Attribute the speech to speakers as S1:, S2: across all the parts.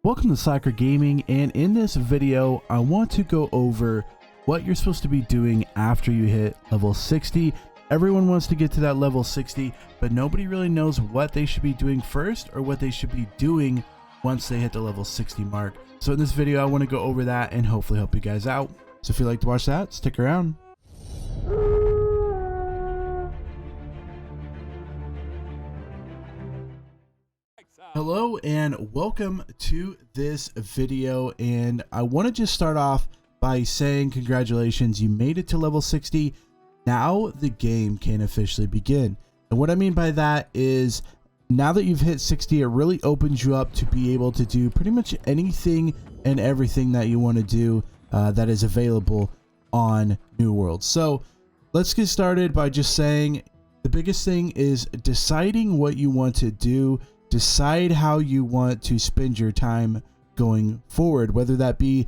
S1: Welcome to Slacker Gaming, and in this video I want to go over what you're supposed to be doing after you hit level 60. Everyone wants to get to that level 60, but nobody really knows what they should be doing first or what they should be doing once they hit the level 60 mark. So in this video I want to go over that and hopefully help you guys out. So if you'd like to watch that, stick around. Hello and welcome to this video, and I want to just start off by saying congratulations, you made it to level 60. Now the game can officially begin, and what I mean by that is now that you've hit 60, it really opens you up to be able to do pretty much anything and everything that you want to do that is available on New World. So let's get started by just saying the biggest thing is deciding what you want to do. Decide how you want to spend your time going forward, whether that be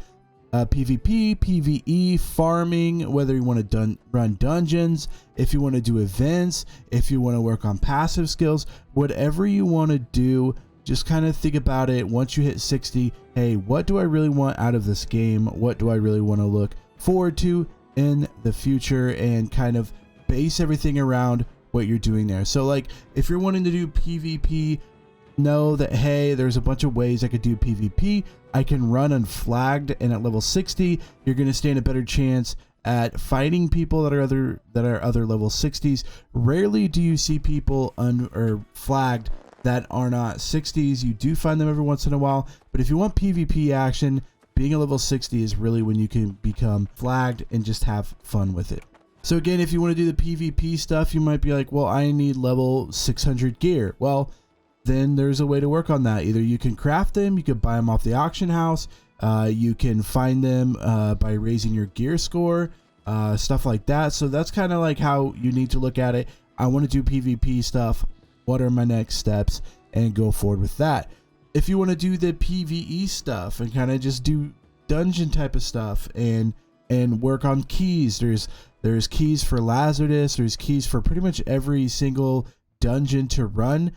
S1: PvP, PvE, farming, whether you want to run dungeons, if you want to do events, if you want to work on passive skills, whatever you want to do, just kind of think about it. Once you hit 60, hey, what do I really want out of this game? What do I really want to look forward to in the future, and kind of base everything around what you're doing there. So like if you're wanting to do PvP, know that hey, there's a bunch of ways I could do PvP. I can run unflagged, and at level 60 you're going to stand a better chance at fighting people that are other level 60s. Rarely do you see people flagged that are not 60s. You do find them every once in a while, but if you want PvP action, being a level 60 is really when you can become flagged and just have fun with it. So again, if you want to do the PvP stuff, you might be like, well, I need level 600 gear. Well, then there's a way to work on that. Either you can craft them, you could buy them off the auction house, you can find them by raising your gear score, stuff like that. So that's kind of like how you need to look at it. I want to do PvP stuff. What are my next steps? And go forward with that. If you want to do the PvE stuff and kind of just do dungeon type of stuff and work on keys, there's keys for Lazarus, there's keys for pretty much every single dungeon to run.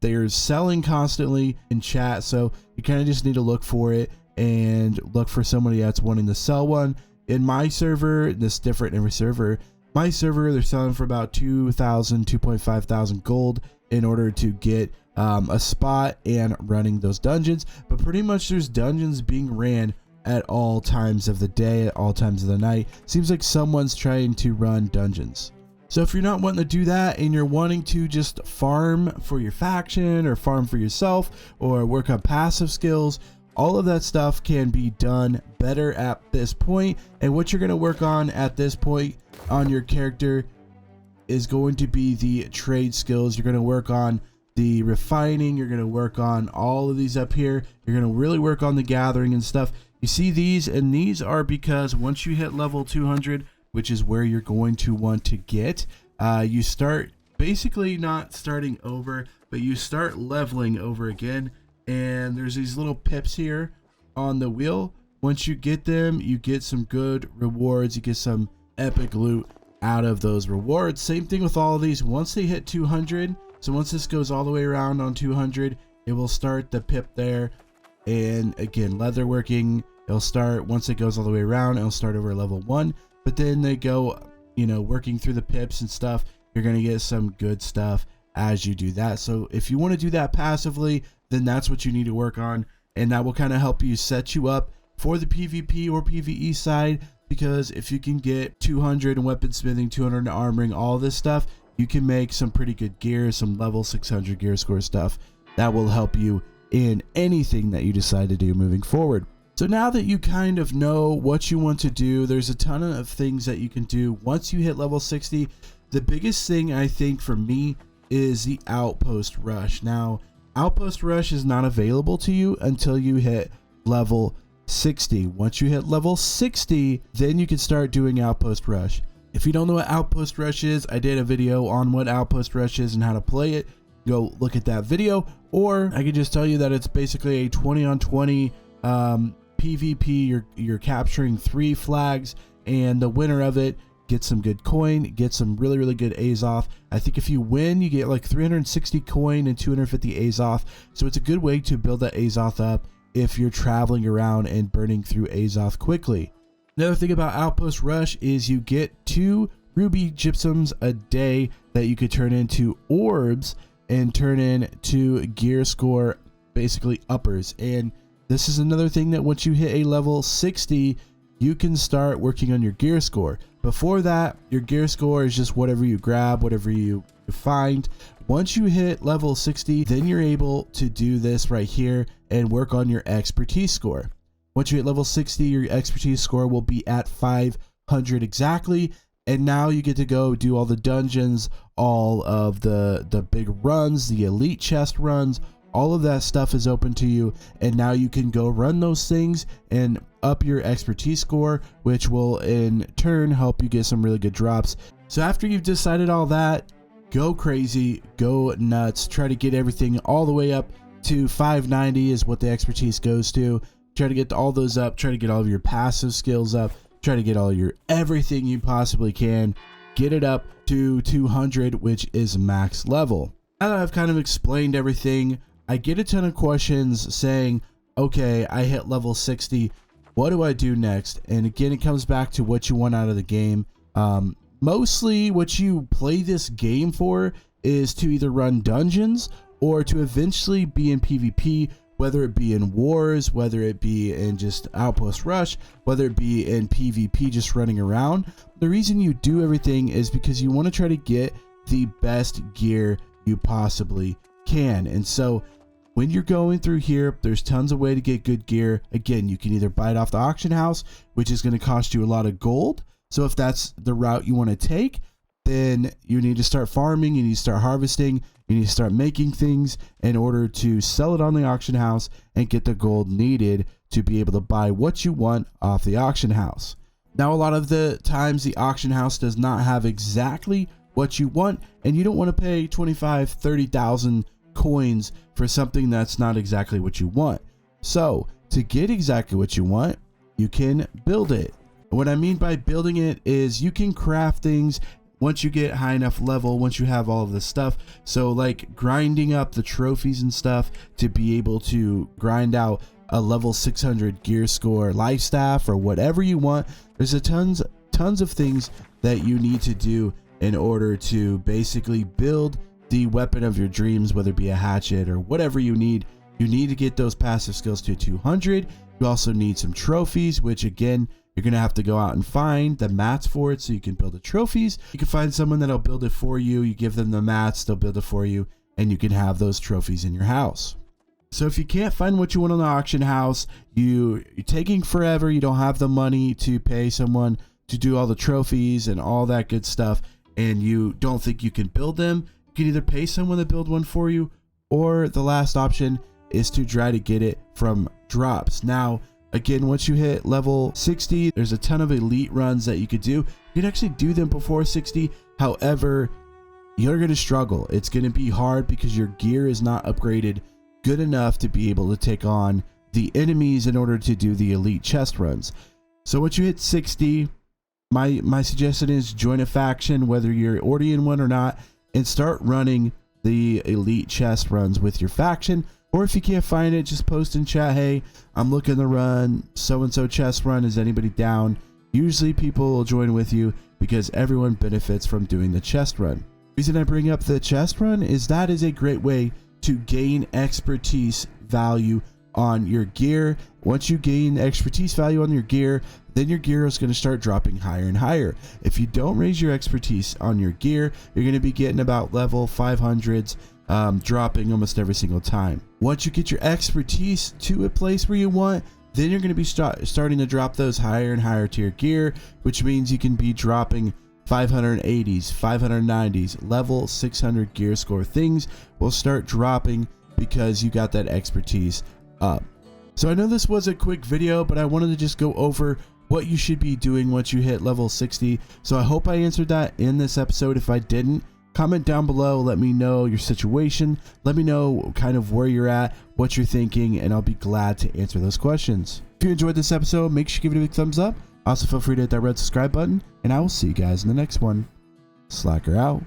S1: They're selling constantly in chat, so you kind of just need to look for it and look for somebody that's wanting to sell one. In my server, this is different in every server. My server, they're selling for about 2,500 gold in order to get a spot and running those dungeons. But pretty much there's dungeons being ran at all times of the day, at all times of the night. Seems like someone's trying to run dungeons. So if you're not wanting to do that and you're wanting to just farm for your faction or farm for yourself or work on passive skills, all of that stuff can be done better at this point. And what you're going to work on at this point on your character is going to be the trade skills. You're going to work on the refining. You're going to work on all of these up here. You're going to really work on the gathering and stuff. You see these, and these are because once you hit level 200, which is where you're going to want to get, you start basically not starting over, but you start leveling over again. And there's these little pips here on the wheel. Once you get them, you get some good rewards. You get some epic loot out of those rewards. Same thing with all of these. Once they hit 200, so once this goes all the way around on 200, it will start the pip there. And again, leatherworking, it'll start once it goes all the way around. It'll start over level 1. But then they go, you know, working through the pips and stuff. You're going to get some good stuff as you do that. So if you want to do that passively, then that's what you need to work on. And that will kind of help you set you up for the PvP or PvE side. Because if you can get 200 in weaponsmithing, 200 in armoring, all this stuff, you can make some pretty good gear, some level 600 gear score stuff. That will help you in anything that you decide to do moving forward. So now that you kind of know what you want to do, there's a ton of things that you can do once you hit level 60. The biggest thing I think for me is the Outpost Rush. Now, Outpost Rush is not available to you until you hit level 60. Once you hit level 60, then you can start doing Outpost Rush. If you don't know what Outpost Rush is, I did a video on what Outpost Rush is and how to play it. Go look at that video, or I can just tell you that it's basically a 20 on 20 PvP. You're capturing 3 flags, and the winner of it gets some good coin, get some really good Azoth. I think if you win, you get like 360 coin and 250 Azoth. So it's a good way to build that Azoth up if you're traveling around and burning through Azoth quickly. Another thing about Outpost Rush is you get 2 ruby gypsums a day that you could turn into orbs and turn into gear score, basically uppers. And this is another thing that once you hit a level 60, you can start working on your gear score. Before that, your gear score is just whatever you grab, whatever you find. Once you hit level 60, then you're able to do this right here and work on your expertise score. Once you hit level 60, your expertise score will be at 500 exactly. And now you get to go do all the dungeons, all of the big runs, the elite chest runs, all of that stuff is open to you. And now you can go run those things and up your expertise score, which will in turn help you get some really good drops. So after you've decided all that, go crazy, go nuts, try to get everything all the way up to 590 is what the expertise goes to. Try to get all those up, try to get all of your passive skills up, try to get all your everything you possibly can, get it up to 200, which is max level. Now that I've kind of explained everything, I get a ton of questions saying, okay, I hit level 60, what do I do next? And again, it comes back to what you want out of the game. Mostly what you play this game for is to either run dungeons or to eventually be in PvP, whether it be in wars, whether it be in just Outpost Rush, whether it be in PvP just running around. The reason you do everything is because you want to try to get the best gear you possibly can. And so when you're going through here, there's tons of way to get good gear. Again, you can either buy it off the auction house, which is going to cost you a lot of gold. So if that's the route you want to take, then you need to start farming, you need to start harvesting, you need to start making things in order to sell it on the auction house and get the gold needed to be able to buy what you want off the auction house. Now, a lot of the times the auction house does not have exactly what you want, and you don't want to pay 25, 30,000 coins for something that's not exactly what you want. So to get exactly what you want, you can build it. What I mean by building it is you can craft things once you get high enough level, once you have all of this stuff. So like grinding up the trophies and stuff to be able to grind out a level 600 gear score life staff or whatever you want. There's tons of things that you need to do in order to basically build the weapon of your dreams, whether it be a hatchet or whatever you need. You need to get those passive skills to 200. You also need some trophies, which again, you're going to have to go out and find the mats for it so you can build the trophies. You can find someone that'll build it for you. You give them the mats, they'll build it for you, and you can have those trophies in your house. So if you can't find what you want on the auction house, you're taking forever, you don't have the money to pay someone to do all the trophies and all that good stuff, and you don't think you can build them, you can either pay someone to build one for you, or the last option is to try to get it from drops. Now, again, once you hit level 60, there's a ton of elite runs that you could do. You can actually do them before 60. However, you're going to struggle. It's going to be hard because your gear is not upgraded good enough to be able to take on the enemies in order to do the elite chest runs. So once you hit 60, my suggestion is join a faction, whether you're already in one or not, and start running the elite chest runs with your faction. Or if you can't find it, just post in chat, hey, I'm looking to run so-and-so chest run. Is anybody down? Usually people will join with you because everyone benefits from doing the chest run. The reason I bring up the chest run is that is a great way to gain expertise value on your gear. Once you gain expertise value on your gear, then your gear is going to start dropping higher and higher. If you don't raise your expertise on your gear, you're going to be getting about level 500s, dropping almost every single time. Once you get your expertise to a place where you want, then you're going to be starting to drop those higher and higher tier gear, which means you can be dropping 580s, 590s, level 600 gear score things will start dropping because you got that expertise up. So I know this was a quick video, but I wanted to just go over what you should be doing once you hit level 60. So I hope I answered that in this episode. If I didn't, comment down below, let me know your situation, let me know kind of where you're at, what you're thinking, and I'll be glad to answer those questions. If you enjoyed this episode, make sure you give it a big thumbs up. Also feel free to hit that red subscribe button, and I will see you guys in the next one. Slacker out.